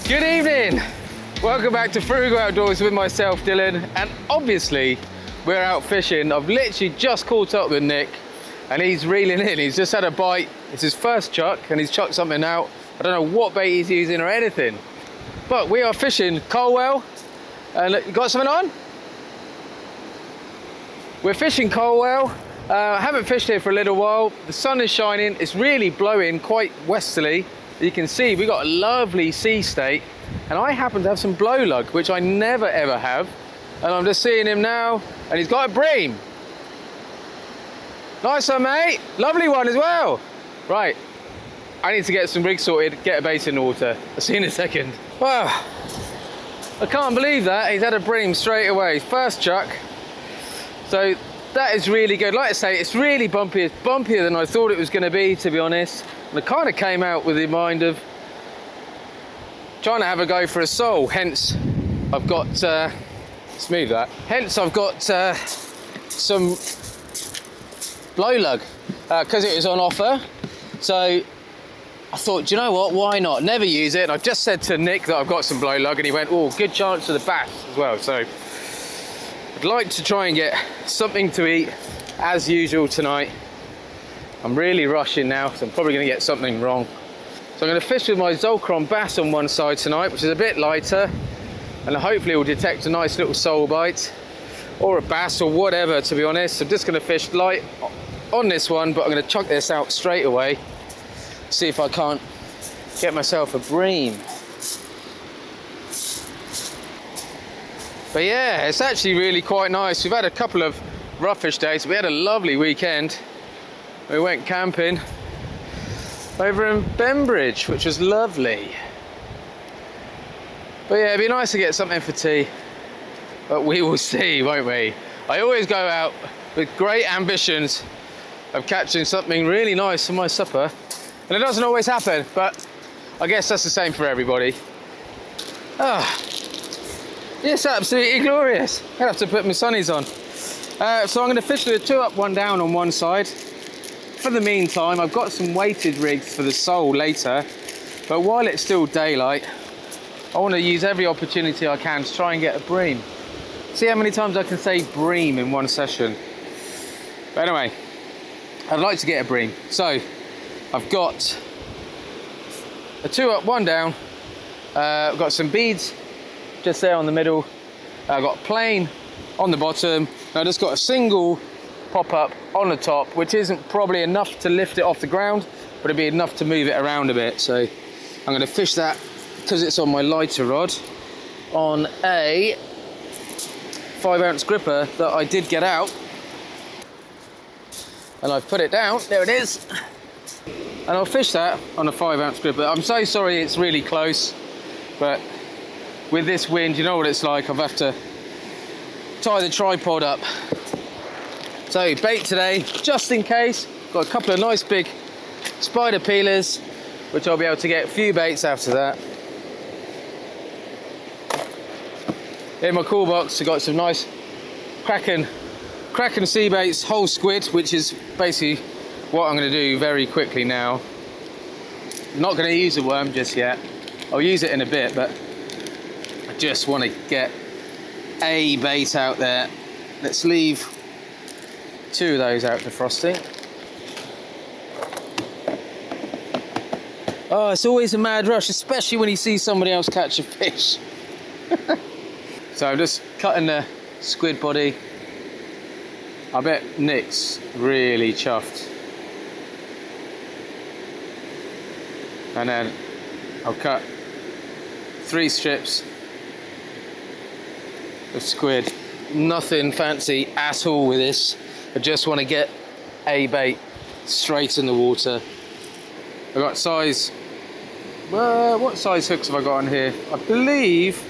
Good evening. Welcome back to Frugal Outdoors with myself, Dylan, and obviously we're out fishing. I've literally just caught up with Nick and he's reeling in. He's just had a bite. It's his first chuck and he's chucked something out. I don't know what bait he's using or anything, but we are fishing Colwell. And you got something on? We're fishing Colwell. I haven't fished here for a little while. The sun is shining. It's really blowing quite westerly. You can see we've got a lovely sea state, and I happen to have some blow lug, which I never ever have. And I'm just seeing him now, and he's got a bream. Nice one, mate. Lovely one as well. Right, I need to get some rigs sorted, get a bait in the water. I'll see you in a second. Wow, I can't believe that. He's had a bream straight away. First chuck. So that is really good. Like I say, it's really bumpy. It's bumpier than I thought it was going to be, to be honest. And I kind of came out with the mind of trying to have a go for a sole. Hence, I've got, smooth that. Hence, I've got some blow lug because it was on offer. So I thought, do you know what? Why not? Never use it. And I just said to Nick that I've got some blow lug, and he went, "Oh, good chance of the bass as well." So I'd like to try and get something to eat as usual tonight. I'm really rushing now, so I'm probably going to get something wrong. So I'm going to fish with my Zolkron bass on one side tonight, which is a bit lighter, and hopefully it will detect a nice little sole bite or a bass or whatever, to be honest. I'm just going to fish light on this one, but I'm going to chuck this out straight away, see if I can't get myself a bream. But yeah, it's actually really quite nice. We've had a couple of roughish days. We had a lovely weekend. We went camping over in Bembridge, which was lovely. But yeah, it'd be nice to get something for tea. But we will see, won't we? I always go out with great ambitions of catching something really nice for my supper. And it doesn't always happen, but I guess that's the same for everybody. Ah. It's absolutely glorious. I'm gonna have to put my sunnies on. So I'm gonna fish with a 2 up, 1 down on one side. For the meantime, I've got some weighted rigs for the sole later, but while it's still daylight, I want to use every opportunity I can to try and get a bream. See how many times I can say bream in one session. But anyway, I'd like to get a bream. So I've got a 2 up, 1 down. I've got some beads just there on the middle. I've got plain on the bottom. I've just got a single pop up on the top, which isn't probably enough to lift it off the ground, but it'd be enough to move it around a bit. So I'm going to fish that, because it's on my lighter rod, on a 5-ounce gripper that I did get out, and I've put it down. There it is. And I'll fish that on a 5-ounce gripper. I'm so sorry it's really close, but with this wind, you know what it's like. I've have to tie the tripod up. So bait today, just in case. Got a couple of nice big spider peelers, which I'll be able to get a few baits after that. In my cool box, I've got some nice Kraken sea baits, whole squid, which is basically what I'm going to do very quickly now. I'm not going to use a worm just yet. I'll use it in a bit, but I just want to get a bait out there. Let's leave 2 of those out to frosting. Oh, it's always a mad rush, especially when you see somebody else catch a fish. So I'm just cutting the squid body. I bet Nick's really chuffed. And then I'll cut 3 strips of squid. Nothing fancy at all with this. I just want to get a bait straight in the water. I've got size, what size hooks have I got on here? I believe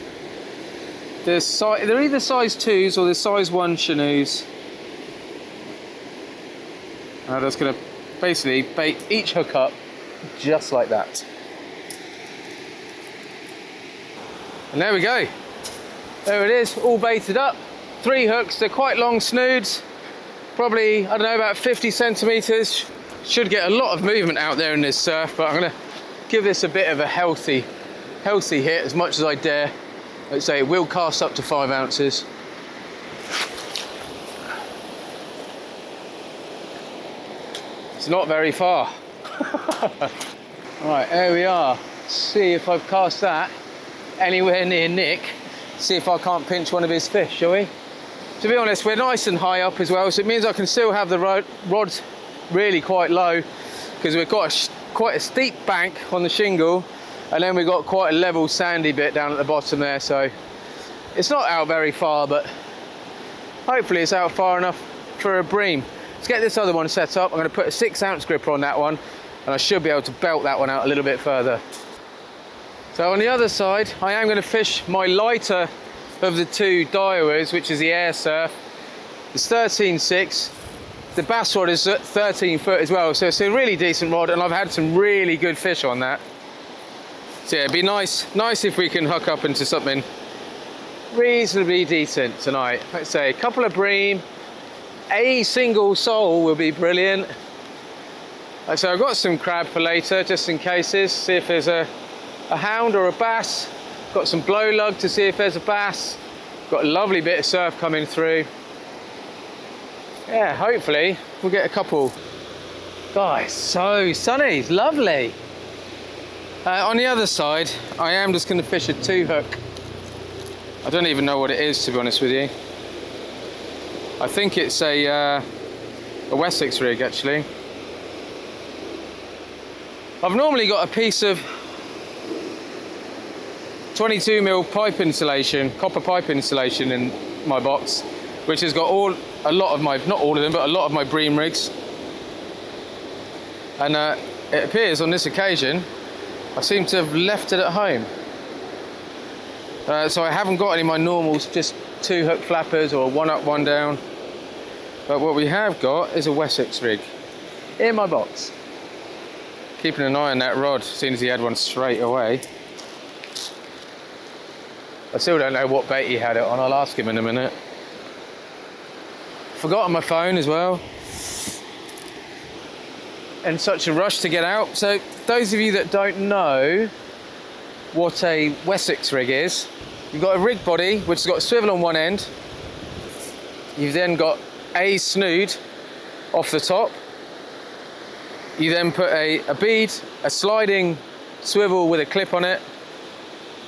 they're either size 2s or they're size 1 chinoos. I'm just going to basically bait each hook up just like that. And there we go. There it is, all baited up. 3 hooks, they're quite long snoods. Probably, I don't know, about 50 centimeters. Should get a lot of movement out there in this surf, but I'm gonna give this a bit of a healthy healthy hit as much as I dare. Let's say it will cast up to 5 ounces. It's not very far. Right, there we are. See if I've cast that anywhere near Nick. See if I can't pinch one of his fish, shall we? To be honest, we're nice and high up as well, so it means I can still have the rods really quite low, because we've got quite a steep bank on the shingle, and then we've got quite a level sandy bit down at the bottom there, so it's not out very far, but hopefully it's out far enough for a bream. Let's get this other one set up. I'm going to put a 6-ounce gripper on that one, and I should be able to belt that one out a little bit further. So on the other side, I am going to fish my lighter of the 2 Daiwas, which is the Air Surf. It's 13.6. The bass rod is at 13 foot as well, so it's a really decent rod, and I've had some really good fish on that. So yeah, it'd be nice if we can hook up into something reasonably decent tonight. Let's say a couple of bream, a single sole will be brilliant. So I've got some crab for later, just in cases. See if there's a hound or a bass. Got some blow lug to see if there's a bass. Got a lovely bit of surf coming through. Yeah, hopefully we'll get a couple. Guys, so sunny, it's lovely. On the other side, I am just going to fish a 2-hook. I don't even know what it is, to be honest with you. I think it's a Wessex rig, actually. I've normally got a piece of 22mm pipe insulation, copper pipe insulation in my box, which has got a lot of my, not all of them, but a lot of my bream rigs. And it appears on this occasion, I seem to have left it at home. So I haven't got any of my normals, just 2-hook flappers or 1 up, 1 down. But what we have got is a Wessex rig in my box. Keeping an eye on that rod, seeing as he had one straight away. I still don't know what bait he had it on, I'll ask him in a minute. Forgotten my phone as well. In such a rush to get out. So those of you that don't know what a Wessex rig is, you've got a rig body which has got a swivel on one end. You've then got a snood off the top. You then put a bead, a sliding swivel with a clip on it,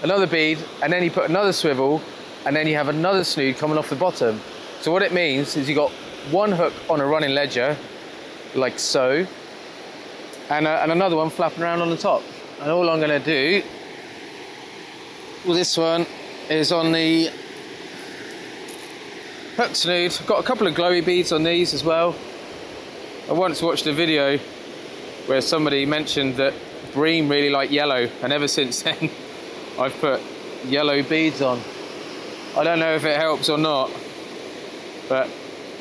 another bead, and then you put another swivel, and then you have another snood coming off the bottom. So what it means is you've got 1 hook on a running ledger, like so, and another one flapping around on the top. And all I'm going to do with this one is on the hook snood. I've got a couple of glowy beads on these as well. I once watched a video where somebody mentioned that bream really like yellow, and ever since then I've put yellow beads on. I don't know if it helps or not, but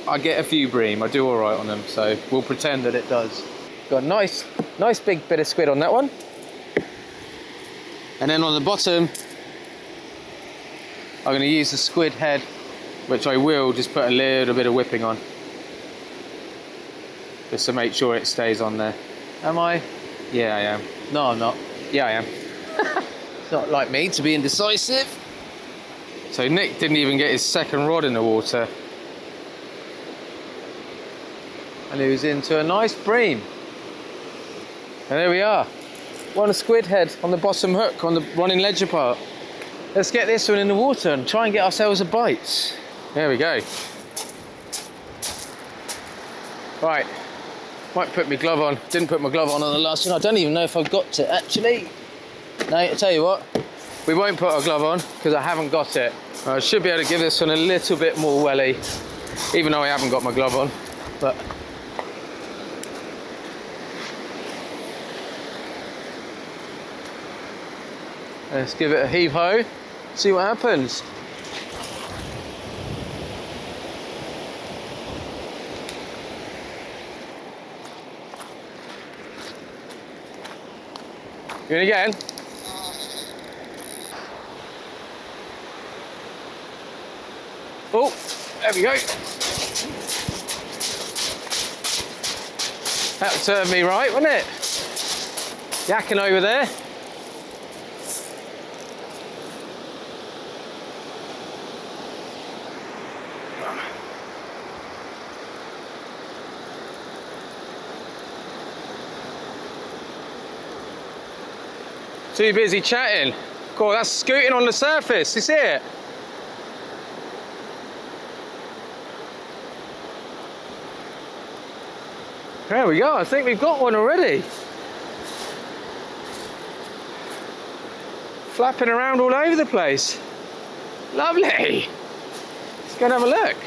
I get a few bream. I do all right on them, so we'll pretend that it does. Got a nice big bit of squid on that one. And then on the bottom, I'm going to use the squid head, which I will just put a little bit of whipping on, just to make sure it stays on there. Am I? Yeah, I am. No, I'm not. Yeah, I am. It's not like me to be indecisive. So Nick didn't even get his second rod in the water. And he was into a nice bream. And there we are. One squid head on the bottom hook on the running ledger part. Let's get this one in the water and try and get ourselves a bite. There we go. Right. Might put my glove on. Didn't put my glove on the last one. I don't even know if I've got it actually. No, I'll tell you what. We won't put our glove on because I haven't got it. I should be able to give this one a little bit more welly, even though I haven't got my glove on. But let's give it a heave-ho, see what happens. You in again? Oh, there we go. That served me right, wouldn't it? Yakking over there. Too busy chatting. Cool, that's scooting on the surface, you see it? There we go, I think we've got one already. Flapping around all over the place. Lovely. Let's go and have a look.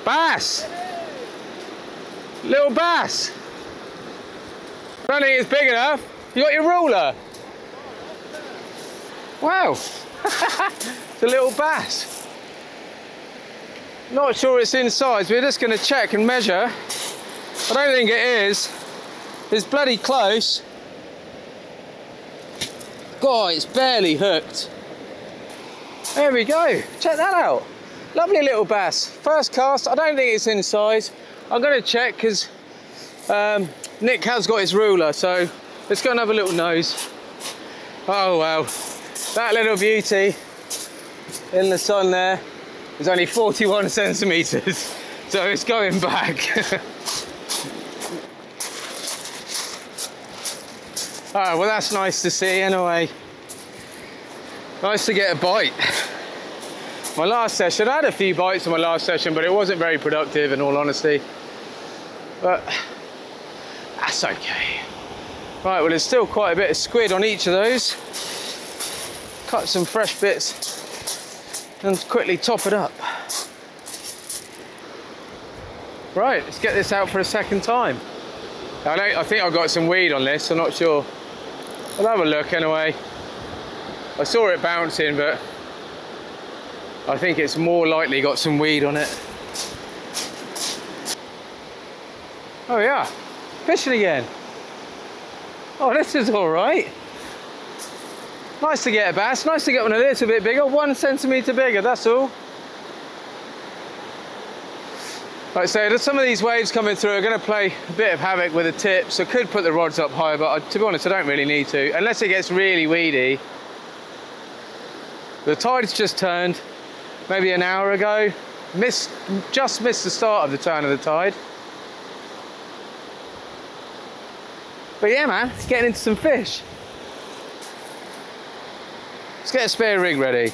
Bass. Little bass. I don't think it's big enough. You got your ruler? Wow. It's a little bass. Not sure it's in size. We're just going to check and measure. I don't think it is. It's bloody close. God, it's barely hooked. There we go. Check that out. Lovely little bass. First cast. I don't think it's in size. I'm going to check because Nick has got his ruler. So let's go and have a little nose. Oh wow. That little beauty in the sun there is only 41 centimetres. So it's going back. Oh, well, that's nice to see anyway. Nice to get a bite. My last session, I had a few bites in my last session, but it wasn't very productive in all honesty. But that's okay. Right, well, there's still quite a bit of squid on each of those. Cut some fresh bits and quickly top it up. Right, let's get this out for a second time. I think I've got some weed on this, I'm not sure. I'll have a look anyway. I saw it bouncing, but I think it's more likely got some weed on it. Oh yeah, fishing again. Oh, this is all right. Nice to get a bass, nice to get one a little bit bigger, 1 centimetre bigger, that's all. Like I say, some of these waves coming through are going to play a bit of havoc with the tips. I could put the rods up higher, but to be honest, I don't really need to, unless it gets really weedy. The tide's just turned, maybe an hour ago. Just missed the start of the turn of the tide. But yeah, man, it's getting into some fish. Let's get a spare rig ready.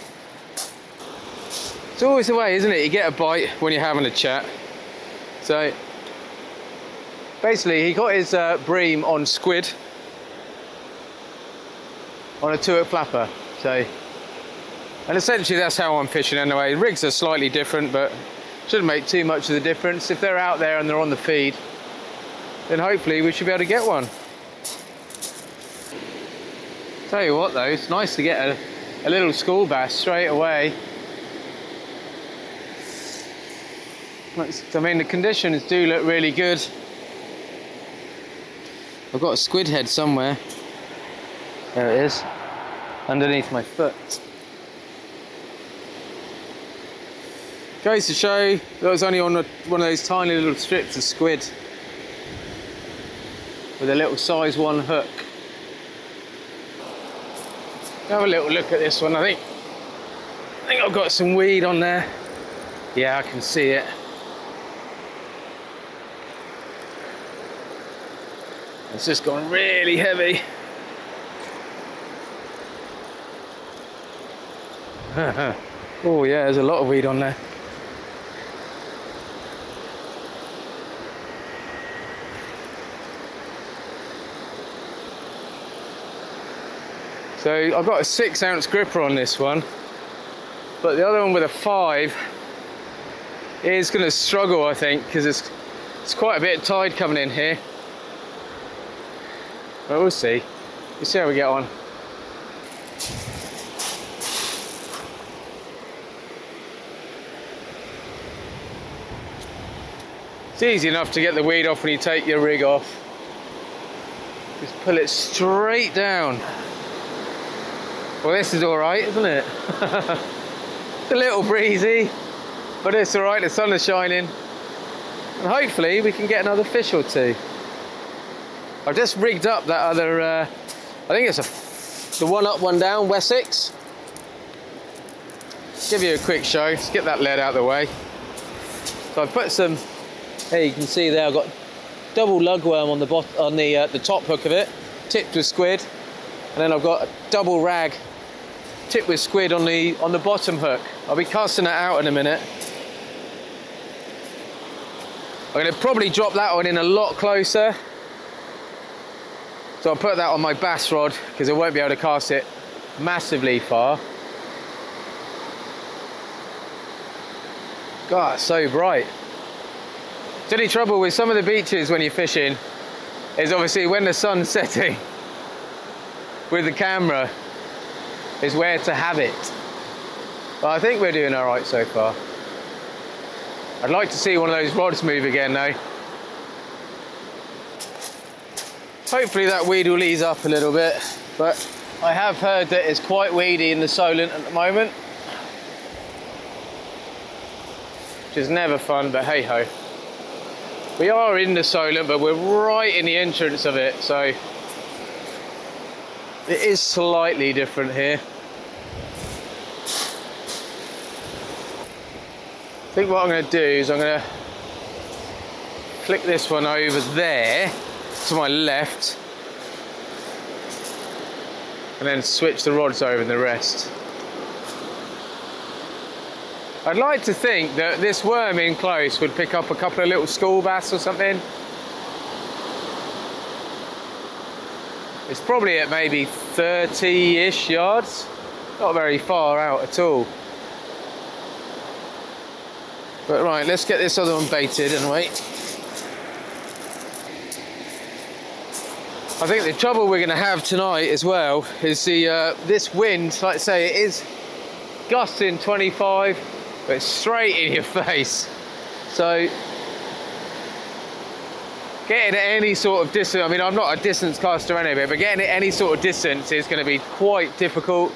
It's always the way, isn't it? You get a bite when you're having a chat. So basically he got his bream on squid on a 2-hook flapper. So, and essentially that's how I'm fishing anyway. Rigs are slightly different, but shouldn't make too much of the difference. If they're out there and they're on the feed, then hopefully we should be able to get one. Tell you what though, it's nice to get a little school bass straight away. I mean, the conditions do look really good. I've got a squid head somewhere. There it is, underneath my foot. Goes to show that was only on one of those tiny little strips of squid with a little size 1 hook. Have a little look at this one. I think I've got some weed on there. Yeah, I can see it. It's just gone really heavy. Oh yeah, there's a lot of weed on there. So I've got a 6-ounce gripper on this one, but the other one with a 5 is going to struggle, I think, because it's quite a bit of tide coming in here. But we'll see. We'll see how we get on. It's easy enough to get the weed off when you take your rig off. Just pull it straight down. Well, this is all right, isn't it? It's a little breezy, but it's all right. The sun is shining, and hopefully we can get another fish or two. I've just rigged up that other, I think it's the 1 up, 1 down, Wessex. Give you a quick show, let's get that lead out of the way. So I've put some There you can see there I've got double lugworm on the top hook of it, tipped with squid, and then I've got a double rag tipped with squid on the bottom hook. I'll be casting that out in a minute. I'm going to probably drop that one in a lot closer. So I'll put that on my bass rod because I won't be able to cast it massively far. God, it's so bright. The only trouble with some of the beaches when you're fishing is obviously when the sun's setting with the camera is where to have it. But I think we're doing all right so far. I'd like to see one of those rods move again though. Hopefully that weed will ease up a little bit, but I have heard that it's quite weedy in the Solent at the moment, which is never fun, but hey ho. We are in the Solent, but we're right in the entrance of it, so it is slightly different here. I think what I'm going to do is I'm going to flick this one over there to my left and then switch the rods over and the rest. I'd like to think that this worm in close would pick up a couple of little school bass or something. It's probably at maybe 30-ish yards, not very far out at all. But right, let's get this other one baited and wait. I think the trouble we're going to have tonight as well is this wind. Like I say, it is gusting 25, but it's straight in your face. So getting at any sort of distance, I mean, I'm not a distance caster anyway, but getting at any sort of distance is going to be quite difficult.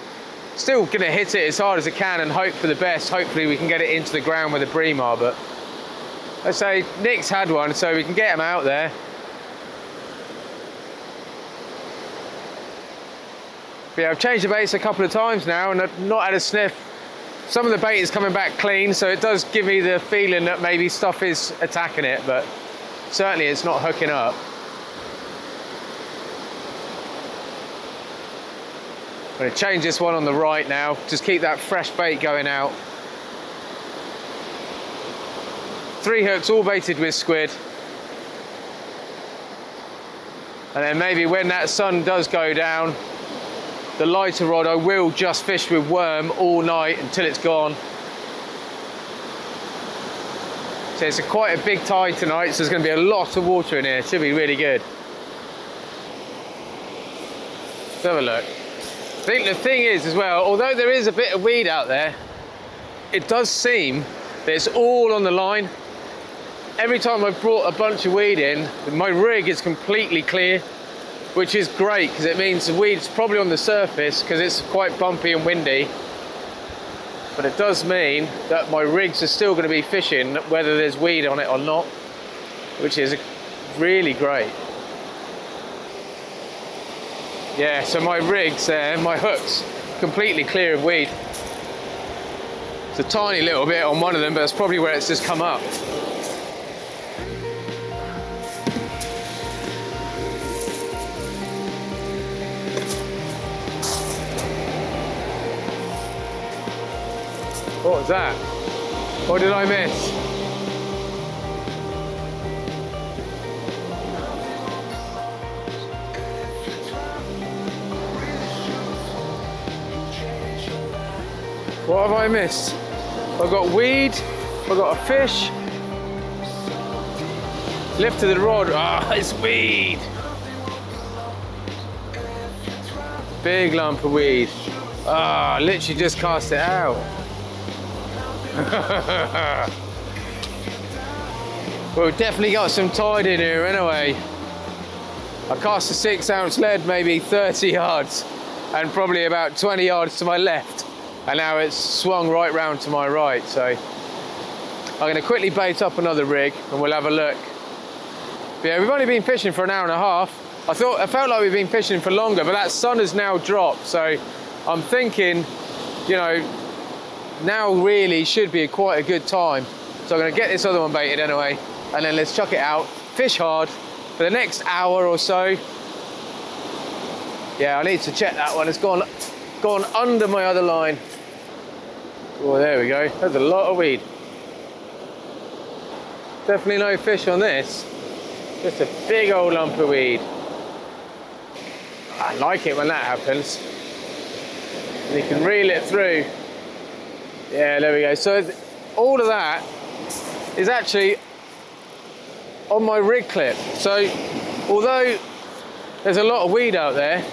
Still going to hit it as hard as I can and hope for the best. Hopefully we can get it into the ground where the bream are, but let's say Nick's had one, so we can get him out there. But yeah, I've changed the baits a couple of times now and I've not had a sniff. Some of the bait is coming back clean, so it does give me the feeling that maybe stuff is attacking it, but certainly it's not hooking up. I'm going to change this one on the right now, just keep that fresh bait going out. 3 hooks all baited with squid. And then maybe when that sun does go down, the lighter rod I will just fish with worm all night until it's gone. So it's quite a big tide tonight, so there's going to be a lot of water in here. It should be really good. Let's have a look. I think the thing is as well, although there is a bit of weed out there, it does seem that it's all on the line. Every time I've brought a bunch of weed in, my rig is completely clear, which is great because it means the weed's probably on the surface because it's quite bumpy and windy. But it does mean that my rigs are still going to be fishing whether there's weed on it or not, which is really great. Yeah, so my rigs there, my hooks, completely clear of weed. It's a tiny little bit on one of them, but that's probably where it's just come up. What was that? What did I miss? What have I missed? I've got weed, I've got a fish. Lifted the rod, it's weed. Big lump of weed. Literally just cast it out. Well, we've definitely got some tide in here anyway. I cast a 6-ounce lead maybe 30 yards and probably about 20 yards to my left. And now it's swung right round to my right, so I'm going to quickly bait up another rig and we'll have a look. But yeah, we've only been fishing for an hour and a half. I felt like we've been fishing for longer, but that sun has now dropped, so I'm thinking, you know, now really should be quite a good time. So I'm going to get this other one baited anyway. and then let's chuck it out, fish hard for the next hour or so. Yeah, I need to check that one. It's gone under my other line. Oh, there we go. There's a lot of weed. Definitely no fish on this. Just a big old lump of weed. I like it when that happens. And you can reel it through. Yeah, there we go. So all of that is actually on my rig clip. So although there's a lot of weed out there,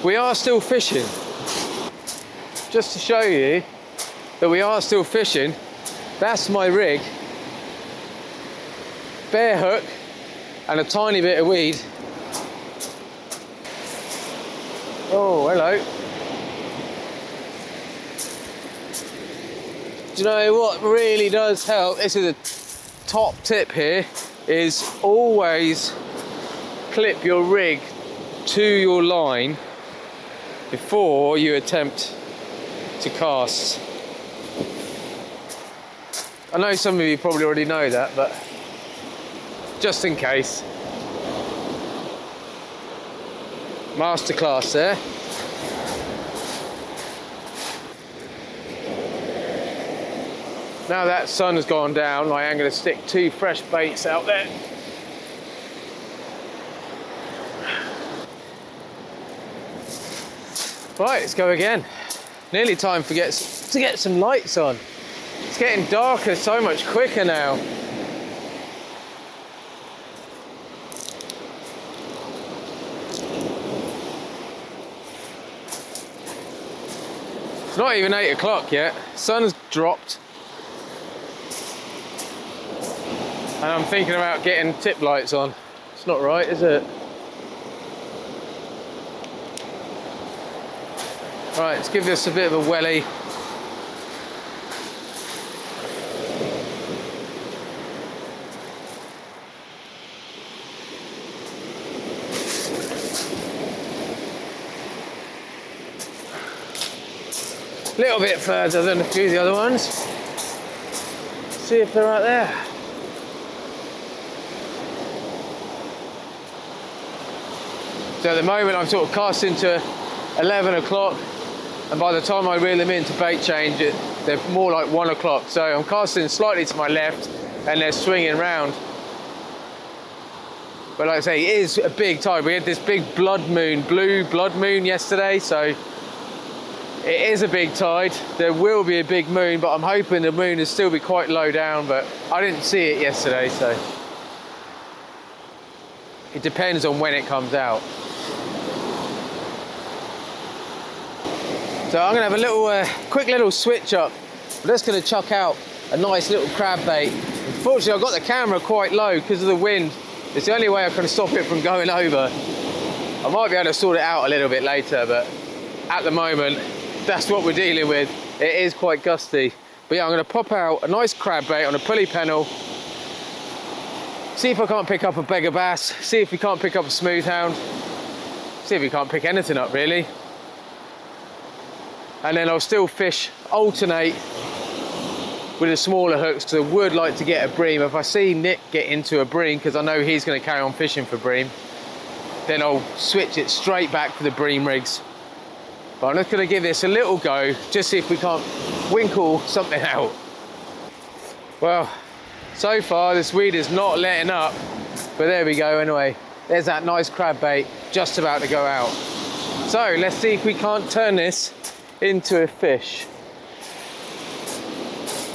we are still fishing. Just to show you that we are still fishing, that's my rig. Bare hook and a tiny bit of weed. Oh, hello. Do you know what really does help? This is a top tip here, is always clip your rig to your line before you attempt to cast. I know some of you probably already know that, but just in case. Masterclass there. Now that sun has gone down, I am going to stick 2 fresh baits out there. Right, let's go again. Nearly time to get some lights on. It's getting darker so much quicker now. It's not even 8 o'clock yet. Sun's dropped. And I'm thinking about getting tip lights on. It's not right, is it? Right, let's give this a bit of a welly. A little bit further than a few of the other ones. See if they're right there. So at the moment I'm sort of casting to 11 o'clock, and by the time I reel them into bait change, they're more like 1 o'clock. So I'm casting slightly to my left and they're swinging round. But like I say, it is a big tide. We had this big blood moon, blue blood moon yesterday, so it is a big tide. There will be a big moon, but I'm hoping the moon will still be quite low down, but I didn't see it yesterday, so it depends on when it comes out. So I'm gonna have a little, quick little switch up. I'm just gonna chuck out a nice little crab bait. Unfortunately, I've got the camera quite low because of the wind. It's the only way I can stop it from going over. I might be able to sort it out a little bit later, but at the moment, that's what we're dealing with. It is quite gusty. But yeah, I'm gonna pop out a nice crab bait on a pulley pennel. See if I can't pick up a beggar bass. See if we can't pick up a smooth hound. See if we can't pick anything up, really. And then I'll still fish, alternate with the smaller hooks, because I would like to get a bream. If I see Nick get into a bream, because I know he's going to carry on fishing for bream, then I'll switch it straight back for the bream rigs. But I'm just going to give this a little go, just see if we can't winkle something out. Well, so far this weed is not letting up, but there we go anyway. There's that nice crab bait just about to go out. So let's see if we can't turn this into a fish.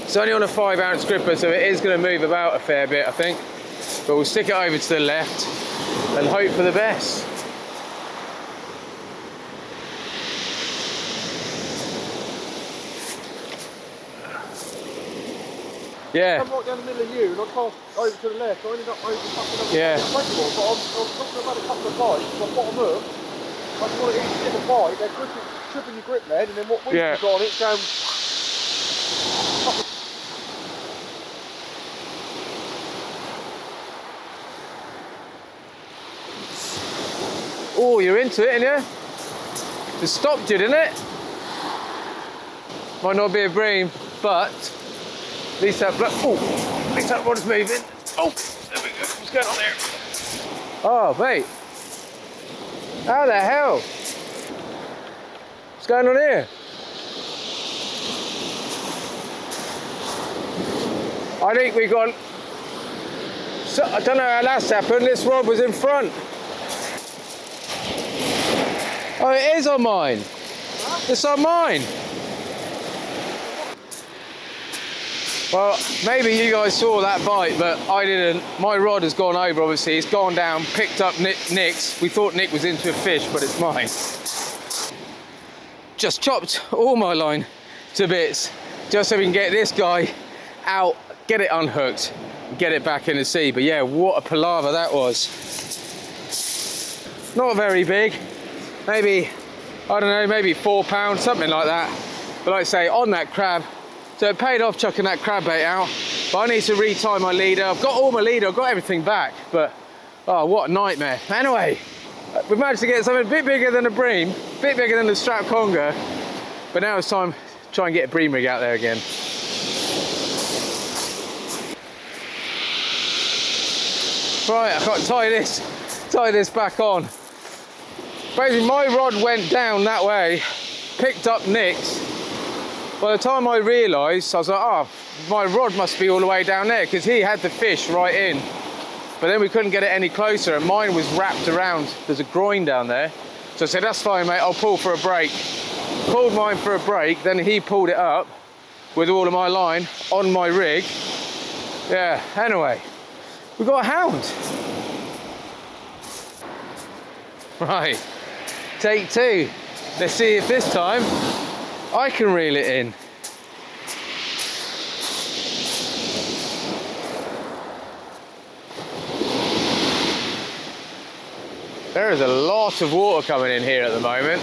It's only on a 5-ounce gripper, so it is going to move about a fair bit, I think. But we'll stick it over to the left and hope for the best. Yeah. I'm right down the middle of you, and I cast over to the left. I ended up over fucking up. Yeah. Incredible, but I'm talking about a couple of bites. My bottom hook, I just want to get a bite. They're tripping your grip lead, and then what we've got on it going. Oh, you're into it, aren't you? It stopped you, didn't it? Might not be a bream, but at least that blood. Oh, at least that rod's moving. Oh, What's going on there? Oh, mate. How the hell? What's going on here? I think we got... So, I don't know how that's happened. This rod was in front. Oh, it is on mine. Huh? It's on mine. Well, maybe you guys saw that bite, but I didn't. My rod has gone over, obviously. It's gone down, picked up Nick's. We thought Nick was into a fish, but it's mine. Just chopped all my line to bits, just so we can get this guy out, get it unhooked, get it back in the sea. But yeah, what a palaver that was. Not very big. Maybe, I don't know, maybe 4 pounds, something like that. But like I say, on that crab, so it paid off chucking that crab bait out. But I need to retie my leader. I've got all my leader, I've got everything back, but oh, what a nightmare. Anyway, we've managed to get something a bit bigger than a bream, a bit bigger than the strap conger, but now it's time to try and get a bream rig out there again. Right, I've got to tie this back on. Basically, my rod went down that way, picked up Nick's. By the time I realised, I was like, oh, my rod must be all the way down there, because he had the fish right in. But then we couldn't get it any closer, and mine was wrapped around. There's a groin down there. So I said, that's fine, mate, I'll pull for a break. Pulled mine for a break, then he pulled it up with all of my line on my rig. Yeah, anyway, we got a hound. Right, take two. Let's see if this time I can reel it in. There is a lot of water coming in here at the moment.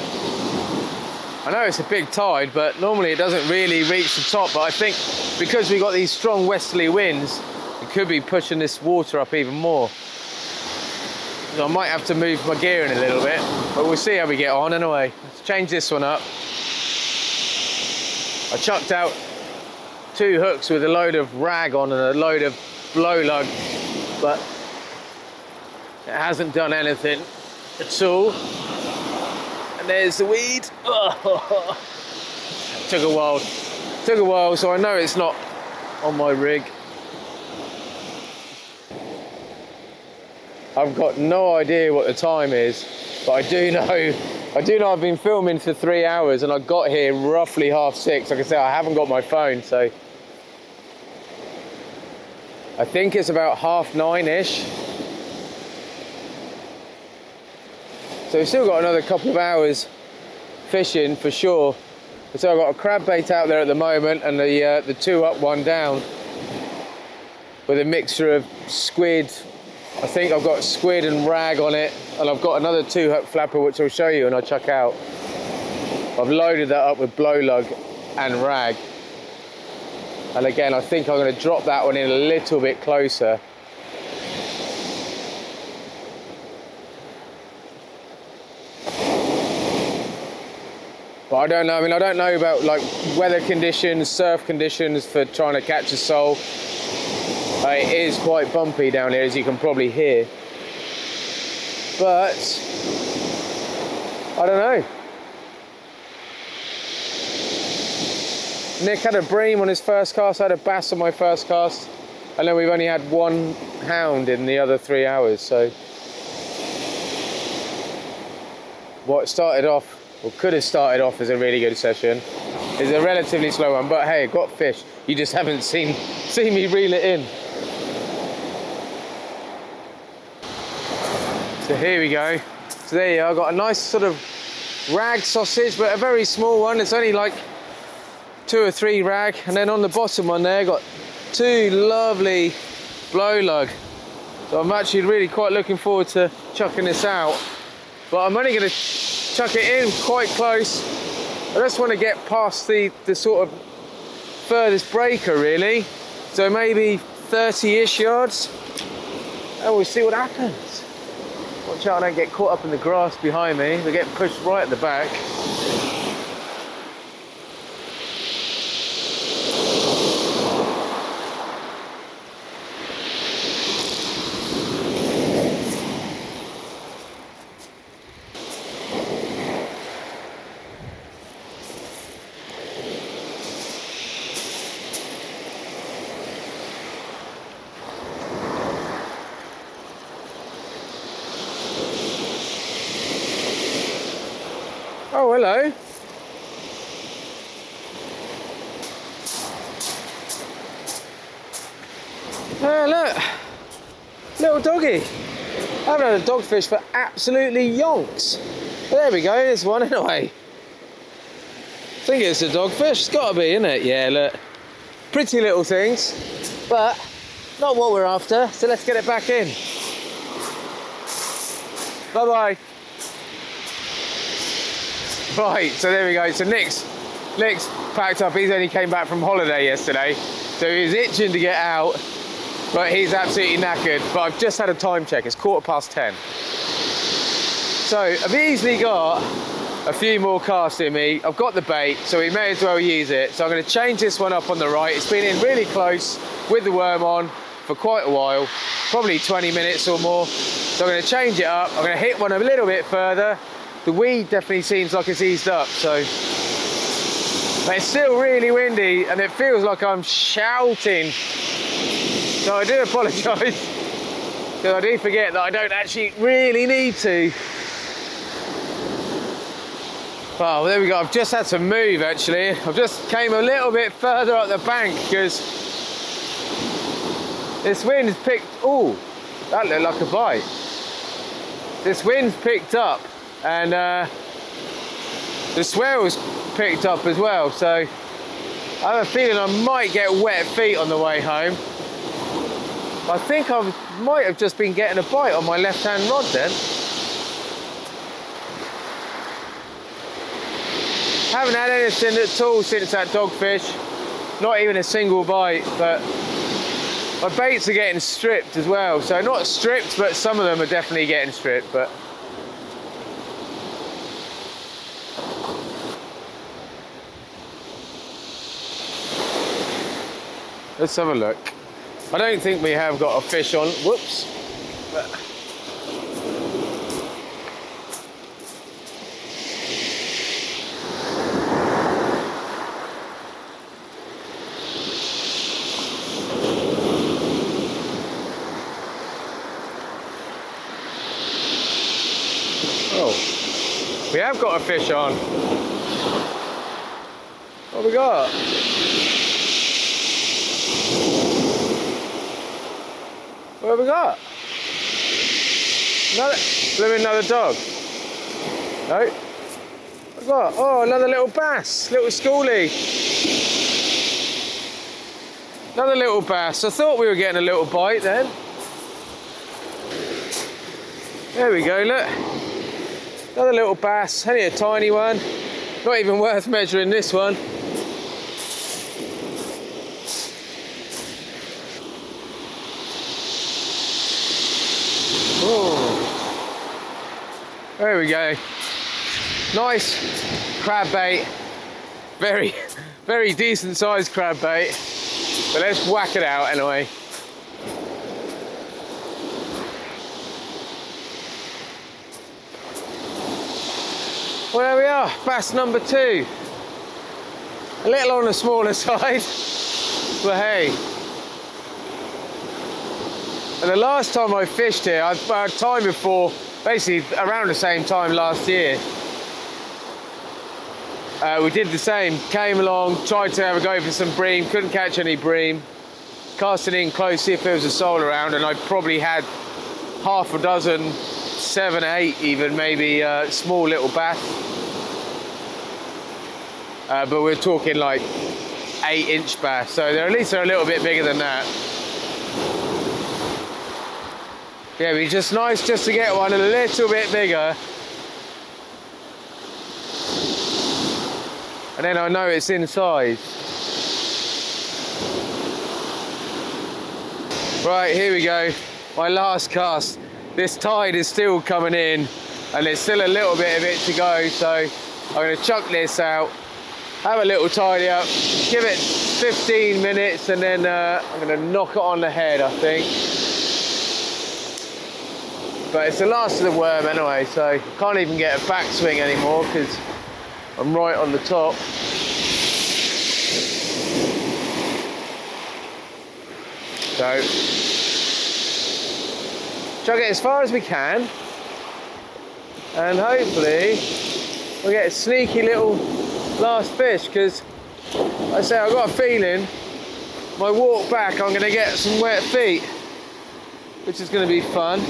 I know it's a big tide, but normally it doesn't really reach the top, but I think because we've got these strong westerly winds, it could be pushing this water up even more. So I might have to move my gear in a little bit, but we'll see how we get on anyway. Let's change this one up. I chucked out 2 hooks with a load of rag on and a load of blow lug, but it hasn't done anything at all. And there's the weed. Oh. Took a while, so I know it's not on my rig. I've got no idea what the time is, but I do know I've been filming for 3 hours and I got here roughly 6:30. Like I said, I haven't got my phone, so I think it's about 9:30-ish. So we've still got another couple of hours fishing for sure. So I've got a crab bait out there at the moment and the 2 up, 1 down with a mixture of squid. I think I've got squid and rag on it, and I've got another 2 hook flapper which I'll show you and I'll chuck out. I've loaded that up with blow lug and rag. And again, I think I'm going to drop that one in a little bit closer. But I don't know, I mean, I don't know about like weather conditions, surf conditions for trying to catch a sole. It is quite bumpy down here, as you can probably hear. But I don't know. Nick had a bream on his first cast, I had a bass on my first cast, and then we've only had 1 hound in the other 3 hours, so what started off, or could have started off as a really good session, is a relatively slow one, but hey, got fish. You just haven't seen me reel it in. So here we go. So there you are, got a nice sort of rag sausage, but a very small one. It's only like 2 or 3 rag, and then on the bottom one there, got 2 lovely blow lug. So I'm actually really quite looking forward to chucking this out. But I'm only going to chuck it in quite close. I just want to get past the sort of furthest breaker really. So maybe 30-ish yards, and we'll see what happens. Watch out I don't get caught up in the grass behind me. They're getting pushed right at the back. hello. Look, little doggy. I haven't had a dogfish for absolutely yonks. But there we go, there's one anyway. I think it's a dogfish, it's got to be, isn't it? Yeah, look. Pretty little things, but not what we're after, so let's get it back in. Bye-bye. Right, so there we go. So Nick's packed up. He's only came back from holiday yesterday, so he's itching to get out, but he's absolutely knackered. But I've just had a time check. It's 10:15. So I've easily got a few more casts in me. I've got the bait, so we may as well use it. So I'm going to change this one up on the right. It's been in really close with the worm on for quite a while, probably 20 minutes or more. So I'm going to change it up. I'm going to hit one a little bit further. The weed definitely seems like it's eased up, so. But it's still really windy and it feels like I'm shouting. So I do apologise, because I do forget that I don't actually really need to. Oh, there we go. I've just had to move actually. I've just came a little bit further up the bank because this wind's picked. Oh, that looked like a bite. This wind's picked up and the swell's picked up as well. So I have a feeling I might get wet feet on the way home. I think I might have just been getting a bite on my left-hand rod then. Haven't had anything at all since that dogfish, not even a single bite, but my baits are getting stripped as well. So not stripped, but some of them are definitely getting stripped. But let's have a look. I don't think we have got a fish on. Whoops. But we have got a fish on. What have we got? What have we got? Another dog. No. What's that? Oh, another little bass, little schoolie. Another little bass. I thought we were getting a little bite then. There we go, look. Another little bass, only a tiny one. Not even worth measuring this one. Oh. There we go. Nice crab bait. Very, very decent sized crab bait. But let's whack it out anyway. Well, there we are, bass number 2. A little on the smaller side, but hey. And the last time I fished here, a time before, basically around the same time last year, we did the same. Came along, tried to have a go for some bream, couldn't catch any bream. Casting in close, see if there was a soul around, and I probably had half a dozen, 7, 8 even, maybe small little bass. But we're talking like 8-inch bass, so at least they're a little bit bigger than that. Yeah, it'd be just nice just to get one a little bit bigger. And then I know it's in size. Right, here we go. My last cast. This tide is still coming in and there's still a little bit of it to go, so I'm going to chuck this out, have a little tidy up, give it 15 minutes and then I'm going to knock it on the head, I think. But it's the last of the worm anyway, so I can't even get a backswing anymore because I'm right on the top. So chug it as far as we can and hopefully we'll get a sneaky little last fish, because I say I've got a feeling my walk back I'm going to get some wet feet, which is going to be fun.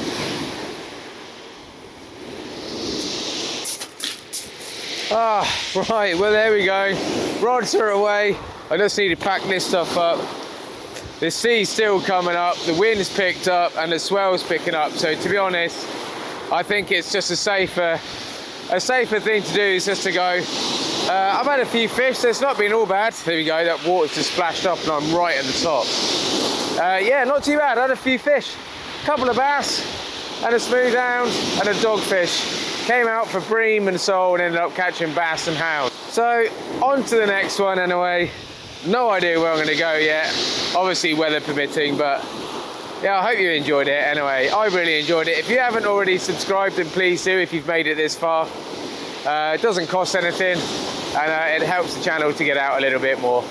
Ah, right, well there we go. Rods are away. I just need to pack this stuff up. The sea's still coming up, the wind's picked up and the swell's picking up. So to be honest, I think it's just a safer thing to do is just to go. I've had a few fish, so it's not been all bad. There we go, that water's just splashed up and I'm right at the top. Yeah, not too bad. I had a few fish. A couple of bass and a smooth hound and a dogfish. Came out for bream and sole and ended up catching bass and hound. So on to the next one anyway. No idea where I'm going to go yet. Obviously weather permitting, but yeah, I hope you enjoyed it anyway. I really enjoyed it. If you haven't already subscribed, then please do if you've made it this far. It doesn't cost anything and it helps the channel to get out a little bit more.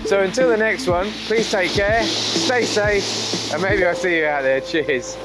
So until the next one, please take care, stay safe, and maybe I'll see you out there. Cheers.